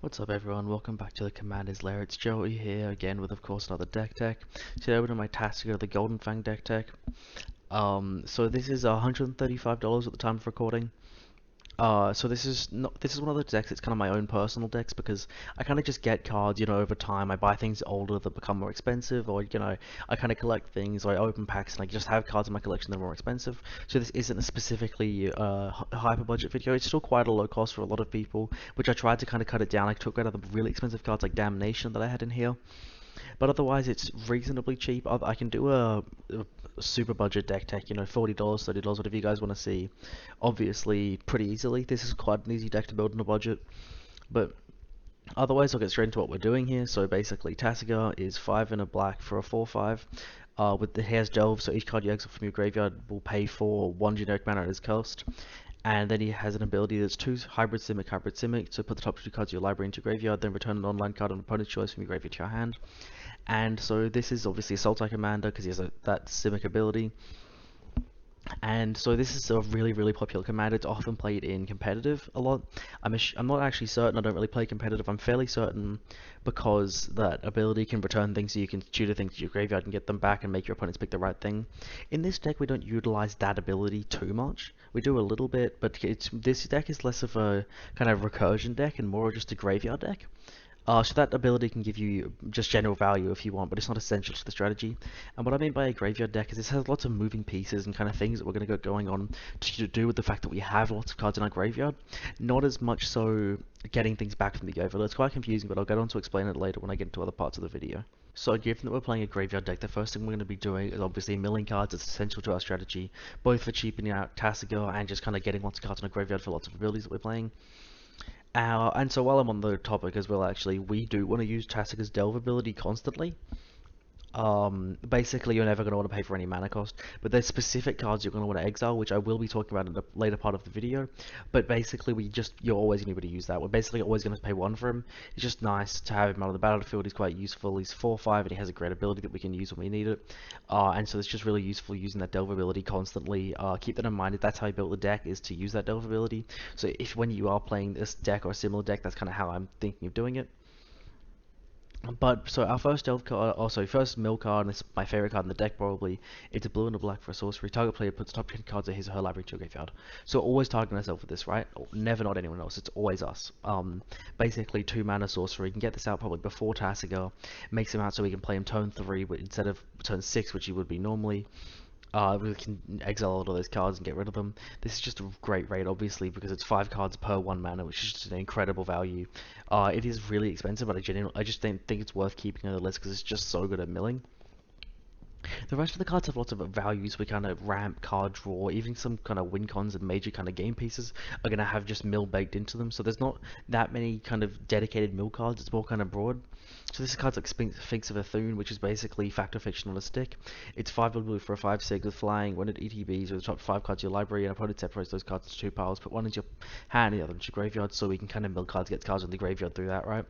What's up everyone, welcome back to the Commander's Lair. It's Joey here again with of course another deck tech. Today we're doing my Tasigur, the Golden Fang deck tech. So this is $135 at the time of recording. So this is one of the decks. It's kind of my own personal decks because I kind of just get cards, over time. I buy things older that become more expensive, or I kind of collect things, or I open packs and I just have cards in my collection that are more expensive. So this isn't a specifically hyper budget video. It's still quite a low cost for a lot of people, which I tried to kind of cut it down. I took out of the really expensive cards like Damnation that I had in here. But otherwise, it's reasonably cheap. I can do a super budget deck tech, $40, $30, whatever you guys want to see. Obviously, pretty easily. This is quite an easy deck to build on a budget. But otherwise, I'll get straight into what we're doing here. So basically, Tasigur is 5 and a black for a 4/5. With the Hair's Delve, so each card you exile from your graveyard will pay for 1 generic mana at its cost. And then he has an ability that's 2 hybrid Simic, so put the top 2 cards of your library into your graveyard, then return an online card on opponent's choice from your graveyard to your hand. And so this is obviously a sultai commander because he has that Simic ability. And so this is a really, really popular commander. It's often played in competitive a lot. I'm not actually certain. I don't really play competitive. I'm fairly certain because that ability can return things, so you can tutor things to your graveyard and get them back and make your opponents pick the right thing. In this deck, we don't utilize that ability too much. We do a little bit, but this deck is less of a kind of recursion deck and more just a graveyard deck. So that ability can give you just general value if you want, but it's not essential to the strategy. And what I mean by a graveyard deck is this has lots of moving pieces and kind of things that we're going to get going on to do with the fact that we have lots of cards in our graveyard. Not as much so getting things back from the overload. It's quite confusing, but I'll get on to explain it later when I get into other parts of the video. So given that we're playing a graveyard deck, the first thing we're going to be doing is obviously milling cards. It's essential to our strategy, both for cheapening out Tasigur and just kind of getting lots of cards in our graveyard for lots of abilities that we're playing. And so while I'm on the topic as well, actually, we do want to use Tasigur's Delve ability constantly. Basically, you're never going to want to pay for any mana cost, but there's specific cards you're going to want to exile, which I will be talking about in the later part of the video. But basically, you're always going to be able to use that. We're basically always going to pay 1 for him. It's just nice to have him out of the battlefield. He's quite useful. He's 4/5, and he has a great ability that we can use when we need it. And so it's just really useful using that Delve ability constantly. Keep that in mind. That's how I built the deck, is to use that Delve ability. So if when you are playing this deck or a similar deck, that's kind of how I'm thinking of doing it. But so our first stealth card, also first mill card, and this is my favorite card in the deck probably. It's a blue and a black for a sorcery. Target player puts top 10 cards of his or her library to your graveyard. So always targeting ourselves with this, right? Never not anyone else. It's always us. Basically 2 mana sorcery. You can get this out probably before Tasigur. Makes him out so we can play him turn 3 instead of turn 6, which he would be normally. We can exile all of those cards and get rid of them. This is just a great rate, obviously, because it's 5 cards per 1 mana, which is just an incredible value. It is really expensive, but I just think it's worth keeping on the list because it's just so good at milling. The rest of the cards have lots of values. We kind of ramp, card draw, even some kind of win cons and major kind of game pieces are going to have just mill baked into them. So there's not that many kind of dedicated mill cards. It's more kind of broad. So this is cards like Sphinx of Athun, which is basically Fact or Fiction on a stick. It's 5 blue for a 5/6 with flying. When it ETBs with the top 5 cards of your library, and opponent separates those cards into 2 piles. Put one into your hand, the other into your graveyard, so we can kind of mill cards, get cards in the graveyard through that, right?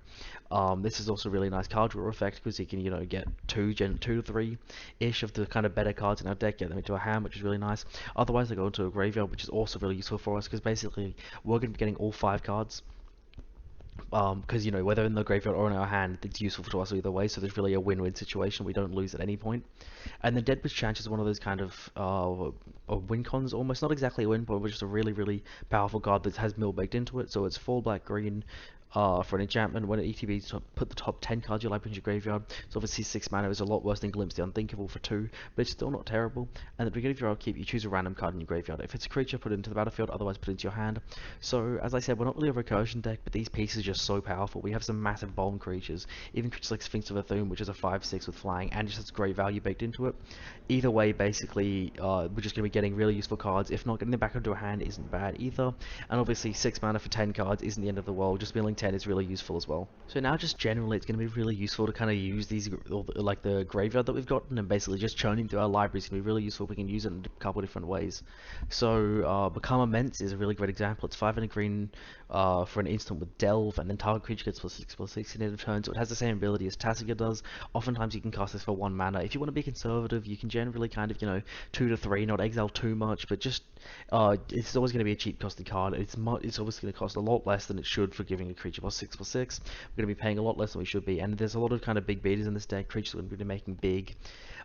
This is also a really nice card draw effect because you can, get 2 to 3-ish of the kind of better cards in our deck, get them into our hand, which is really nice. Otherwise, they go into a graveyard, which is also really useful for us because basically we're going to be getting all 5 cards. Because whether in the graveyard or in our hand, it's useful to us either way, so there's really a win-win situation. We don't lose at any point. And the Deadwood's Chance is one of those kind of win cons, almost not exactly a win, but just a really, really powerful card that has mill baked into it. So it's 4 black green. For an enchantment, when it ETBs, put the top 10 cards you like in your graveyard. So obviously 6 mana is a lot worse than Glimpse the Unthinkable for 2, but it's still not terrible. And at the beginning of your upkeep, you choose a random card in your graveyard. If it's a creature, put it into the battlefield, otherwise put it into your hand. So, as I said, we're not really a recursion deck, but these pieces are just so powerful. We have some massive bomb creatures, even creatures like Sphinx of Athun, which is a 5/6 with flying, and just has great value baked into it. Either way, basically, we're just going to be getting really useful cards. If not, getting them back into a hand isn't bad either. And obviously, 6 mana for 10 cards isn't the end of the world. Just milling 10 is really useful as well. So now just generally it's going to be really useful to kind of use these, like the graveyard that we've gotten, and basically just churning through our library is going to be really useful. We can use it in a couple different ways. So Become Immense is a really great example. It's 5 and a green for an instant with Delve, and then target creature gets +6/+6 in end of turn, so it has the same ability as Tasigur does. Oftentimes you can cast this for 1 mana. If you want to be conservative, you can generally kind of, 2 to 3, not exile too much, but just, it's always going to be a cheap costed card. It's always going to cost a lot less than it should for giving a creature creature +6/+6. We're going to be paying a lot less than we should be, and there's a lot of kind of big beaters in this deck. Creatures are going to be making big,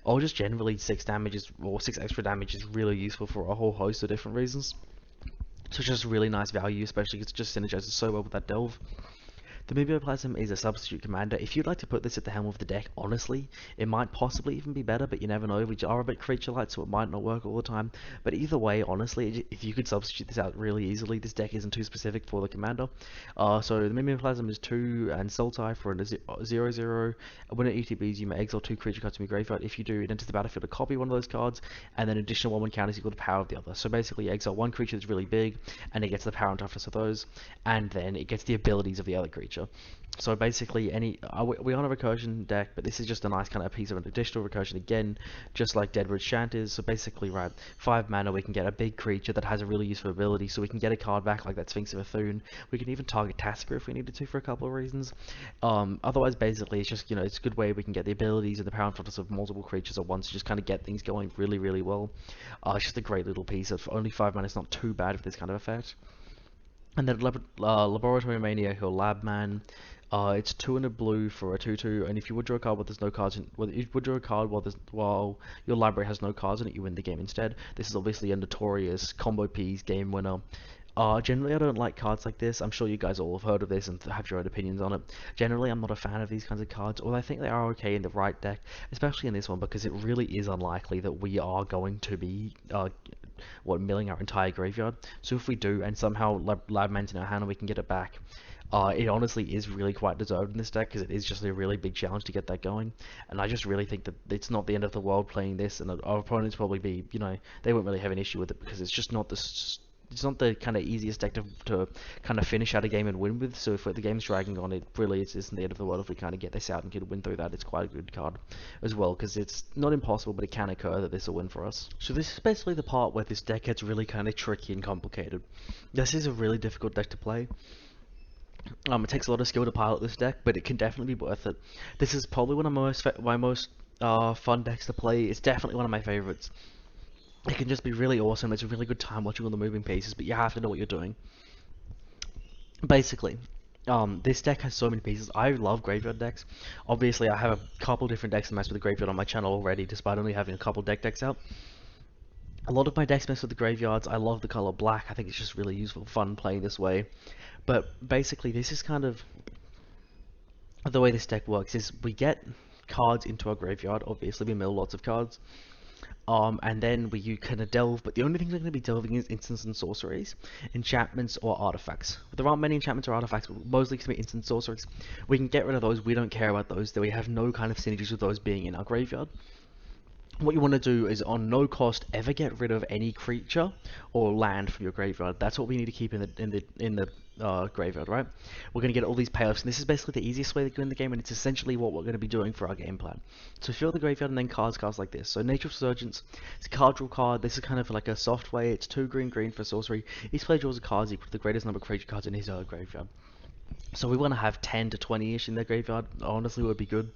or just generally 6 damages or 6 extra damage is really useful for a whole host of different reasons. So it's just really nice value, especially because it just synergizes so well with that delve. The Minmoplasm is a substitute commander. If you'd like to put this at the helm of the deck, honestly, it might possibly even be better, but you never know. We are a bit creature-light, so it might not work all the time. But either way, honestly, if you could substitute this out really easily, this deck isn't too specific for the commander. So the Minmoplasm is 2 and sultai for a 0/0. When it ETBs, you may exile 2 creature cards from your graveyard. If you do, it enters the battlefield to copy one of those cards, and then additional 1/1 counters equal to the power of the other. So basically, you exile one creature that's really big, and it gets the power and toughness of those, and then it gets the abilities of the other creature. So basically, we're on a recursion deck, but this is just a nice kind of piece of an additional recursion again, just like Deadwood Shant is. So basically, right, 5 mana, we can get a big creature that has a really useful ability, so we can get a card back like that Sphinx of Athun. We can even target Tasigur if we needed to for a couple of reasons. Otherwise, basically, it's just, it's a good way we can get the abilities and the power and toughness of multiple creatures at once to just kind of get things going really, really well. It's just a great little piece of only 5 mana. It's not too bad with this kind of effect. And then Laboratory Maniac or Labman. It's 2 and a blue for a 2/2, and if you would draw a card while there's no cards in, well, if you would draw a card while your library has no cards in it, you win the game instead. This is obviously a notorious combo piece game winner. Generally, I don't like cards like this. I'm sure you guys all have heard of this and have your own opinions on it. Generally, I'm not a fan of these kinds of cards, although I think they are okay in the right deck, especially in this one, because it really is unlikely that we are going to be milling our entire graveyard. So if we do, and somehow Labman's in our hand and we can get it back, it honestly is really quite deserved in this deck, because it is just a really big challenge to get that going. And I just really think that it's not the end of the world playing this, and our opponents probably be, they won't really have an issue with it, because it's just not it's not the kind of easiest deck to kind of finish out a game and win with. So if the game's dragging on, it really isn't the end of the world if we kind of get this out and can win through that. It's quite a good card as well, because it's not impossible, but it can occur that this will win for us. So this is basically the part where this deck gets really kind of tricky and complicated. This is a really difficult deck to play. It takes a lot of skill to pilot this deck, but it can definitely be worth it. This is probably one of my most fun decks to play. It's definitely one of my favorites. It can just be really awesome. It's a really good time watching all the moving pieces, but you have to know what you're doing. Basically, this deck has so many pieces. I love graveyard decks. Obviously, I have a couple different decks that mess with the graveyard on my channel already, despite only having a couple decks out. A lot of my decks mess with the graveyards. I love the color black. I think it's just really useful, fun playing this way. But basically, this is kind of the way this deck works. Is we get cards into our graveyard. Obviously, we mill lots of cards. And then you kind of delve, but the only things we're going to be delving is instants and sorceries, enchantments or artifacts. There aren't many enchantments or artifacts, but mostly going to be instant sorceries. We can get rid of those. We don't care about those. That we have no kind of synergies with those being in our graveyard. What you want to do is, on no cost, ever get rid of any creature or land from your graveyard. That's what we need to keep in the graveyard, right? We're going to get all these payoffs, and this is basically the easiest way to win the game, and it's essentially what we're going to be doing for our game plan. So fill the graveyard and then cards like this. So Nature of Resurgence, it's a card draw card. This is kind of like a soft way. It's 2 green for sorcery. Each player draws a card equal to the greatest number of creature cards in his graveyard. So we want to have 10 to 20-ish in their graveyard. Honestly, would be good.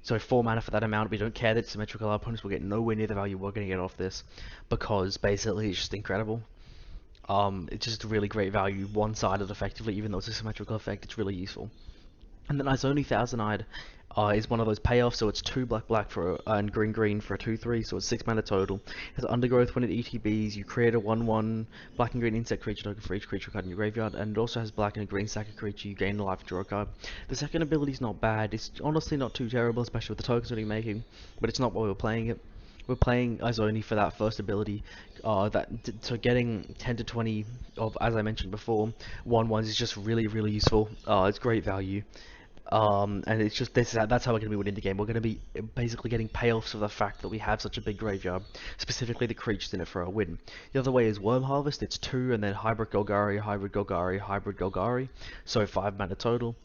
So 4 mana for that amount. We don't care that it's symmetrical. Our opponents will get nowhere near the value we're going to get off this, because basically it's just incredible. It's just a really great value, one-sided effectively, even though it's a symmetrical effect. It's really useful. And then Izoni Thousand-Eyed is one of those payoffs, so it's 2 black for and green for a 2/3, so it's 6 mana total. It has Undergrowth. When it ETBs, you create a 1/1 black and green insect creature token for each creature card in your graveyard, and it also has black and a green sack creature. You gain a life and draw a card. The second ability is not bad. It's honestly not too terrible, especially with the tokens that you're making, but it's not why we're playing it. We're playing Izoni for that first ability, so getting 10 to 20 of, as I mentioned before, 1/1s is just really, really useful. It's great value. And it's just that's how we're going to be winning the game. We're going to be basically getting payoffs of the fact that we have such a big graveyard, specifically the creatures in it for a win. The other way is Worm Harvest. It's 2 and then Hybrid Golgari, so 5 mana total.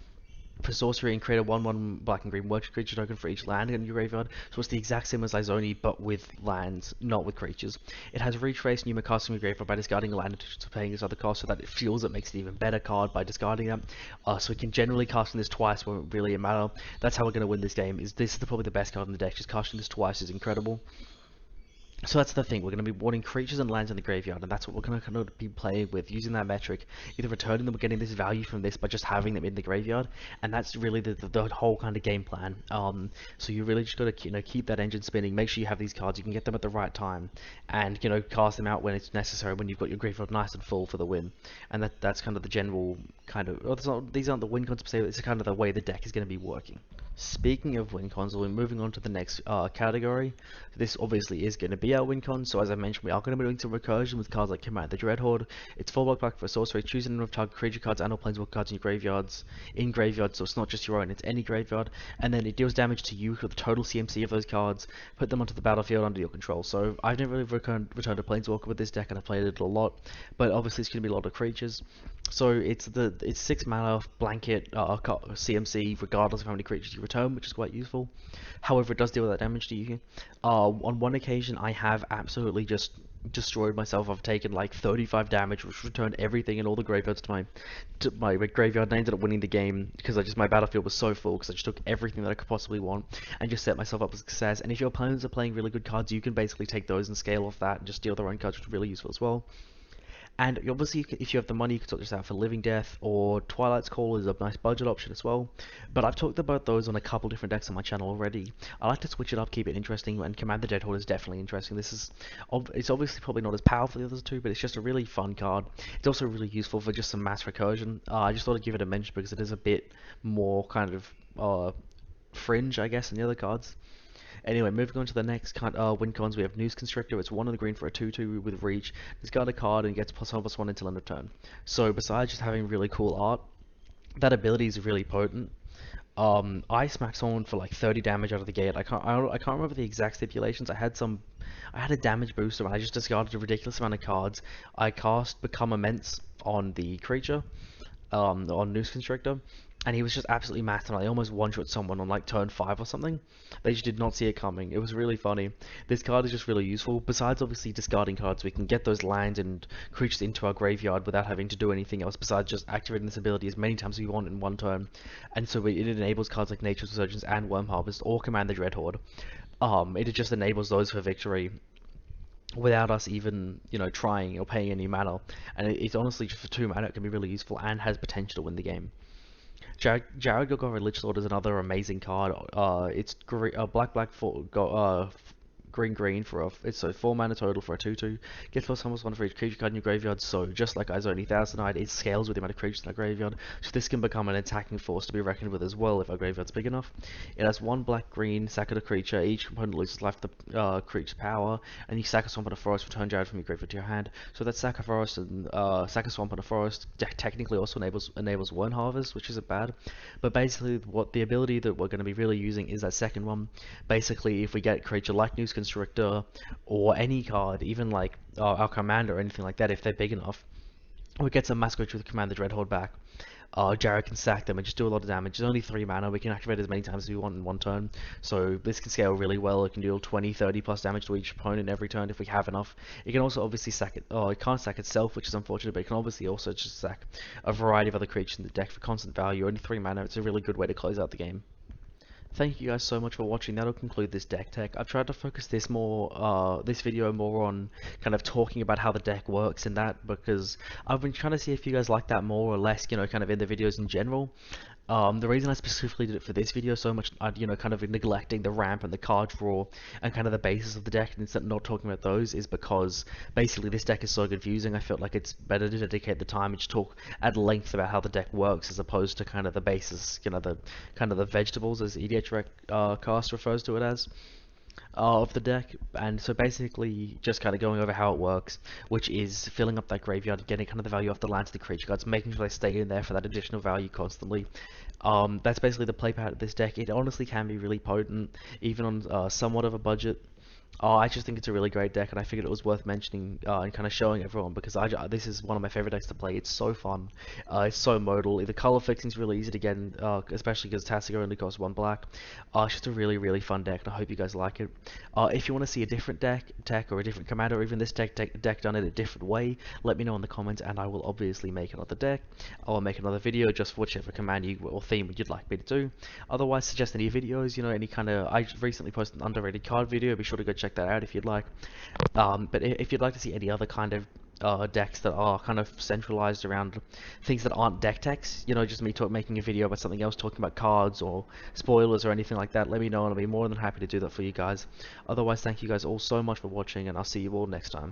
For sorcery, and create a 1/1 black and green creature token for each land in your graveyard. So it's the exact same as Izoni, but with lands, not with creatures. It has Retrace, and you may cast from your graveyard by discarding a land to paying its other cost, so that it fuels it, makes it an even better card by discarding them. So we can generally cast this twice, won't really matter. That's how we're going to win this game. This is probably the best card in the deck. Just casting this twice is incredible. So that's the thing, we're going to be wanting creatures and lands in the graveyard, and that's what we're going to kind of be playing with, using that metric, either returning them or getting this value from this by just having them in the graveyard, and that's really the whole kind of game plan. So you really just got to keep that engine spinning, make sure you have these cards, you can get them at the right time, and cast them out when it's necessary, when you've got your graveyard nice and full for the win, and that's kind of the general kind of, these aren't the win cons per se, it's kind of the way the deck is going to be working. Speaking of win cons, we're moving on to the next category. This obviously is going to be our win con, so as I mentioned, we are going to be doing some recursion with cards like Command the Dreadhorde. It's 4 black for a sorcery, choose a number of target creature cards and or planeswalker cards in your graveyards, so it's not just your own, it's any graveyard, and then it deals damage to you with the total CMC of those cards, put them onto the battlefield under your control. So I've never really returned a planeswalker with this deck, and I've played it a lot, but obviously it's going to be a lot of creatures. So it's 6 mana blanket CMC regardless of how many creatures you return, which is quite useful. However, it does deal with that damage to you. On one occasion, I have absolutely just destroyed myself. I've taken like 35 damage, which returned everything in all the graveyards to my graveyard, and I ended up winning the game because my battlefield was so full because I just took everything that I could possibly want and just set myself up for success. And if your opponents are playing really good cards, you can basically take those and scale off that and just deal their own cards, which is really useful as well. And obviously, if you have the money, you can sort this out for Living Death, or Twilight's Call is a nice budget option as well. But I've talked about those on a couple different decks on my channel already. I like to switch it up, keep it interesting, and Command the Dreadhorde is definitely interesting. It's obviously probably not as powerful as the other two, but it's just a really fun card. It's also really useful for just some mass recursion. I just thought I'd give it a mention because it is a bit more kind of fringe, I guess, than the other cards. Anyway, moving on to the next win cons, we have Noose Constrictor. It's 1 of the green for a 2/2 with reach. Discard a card and gets +1/+1 until end of turn. So besides just having really cool art, that ability is really potent. I smacked someone for like 30 damage out of the gate. I can't remember the exact stipulations. I had a damage booster and I just discarded a ridiculous amount of cards. I cast Become Immense on the creature, on Noose Constrictor, and he was just absolutely massive. I almost one-shot someone on like turn 5 or something. They just did not see it coming. It was really funny. This card is just really useful. Besides obviously discarding cards, we can get those lands and creatures into our graveyard without having to do anything else besides just activating this ability as many times as we want in one turn. And so it enables cards like Nature's Resurgence and Worm Harvest or Command the Dreadhorde. It just enables those for victory without us even, trying or paying any mana. And it's honestly just for 2 mana, it can be really useful and has potential to win the game. Jared Golgari Lichlord is another amazing card. It's black for green for it's a 4 mana total for a 2/2. Gets +1/+1 for each creature card in your graveyard. So just like Izoni Thousandite, it scales with the amount of creatures in our graveyard. So this can become an attacking force to be reckoned with as well if our graveyard's big enough. It has 1 black-green, sack a creature. Each component loses life to the creature's power, and you sack a swamp and a forest. Return Jared from your graveyard to your hand. So that sack a forest and sack a swamp and a forest technically also enables Worm Harvest, which isn't bad. But basically, the ability that we're going to be really using is that second one. Basically, if we get a creature like Noose Constrictor or any card, even like our commander or anything like that, if they're big enough, we get some mass creature with Command the Dreadhorde back. Jared can sack them and just do a lot of damage. It's only 3 mana. We can activate as many times as we want in one turn. So this can scale really well. It can deal 20, 30 plus damage to each opponent every turn if we have enough. It can also obviously sack it. It can't sack itself, which is unfortunate, but it can obviously also just sack a variety of other creatures in the deck for constant value. Only 3 mana. It's a really good way to close out the game. Thank you guys so much for watching. That'll conclude this deck tech. I've tried to focus this video more on kind of talking about how the deck works and that, because I've been trying to see if you guys like that more or less, kind of in the videos in general. The reason I specifically did it for this video so much, kind of neglecting the ramp and the card draw and kind of the basis of the deck and instead not talking about those, is because basically this deck is so confusing. I felt like it's better to dedicate the time and just talk at length about how the deck works as opposed to kind of the basis, the vegetables, as EDH cast refers to it as. Of the deck. And so basically just kind of going over how it works, which is filling up that graveyard, getting kind of the value off the land to the creature cards, making sure they stay in there for that additional value constantly. That's basically the play pattern of this deck. It honestly can be really potent, even on somewhat of a budget. I just think it's a really great deck, and I figured it was worth mentioning and kind of showing everyone, because this is one of my favorite decks to play. It's so fun. It's so modal. The color fixing is really easy to get, especially because Tasigur only costs 1 black. It's just a really, really fun deck, and I hope you guys like it. If you want to see a different deck or a different commander, or even this deck done in a different way, let me know in the comments, and I will obviously make another deck. I'll make another video just for whichever command or theme you'd like me to do. Otherwise, suggest any videos, any kind of. I recently posted an underrated card video. Be sure to go check that out if you'd like. But if you'd like to see any other kind of decks that are kind of centralized around things that aren't deck techs, you know, just me making a video about something else, talking about cards or spoilers or anything like that, let me know and I'll be more than happy to do that for you guys. Otherwise, thank you guys all so much for watching, and I'll see you all next time.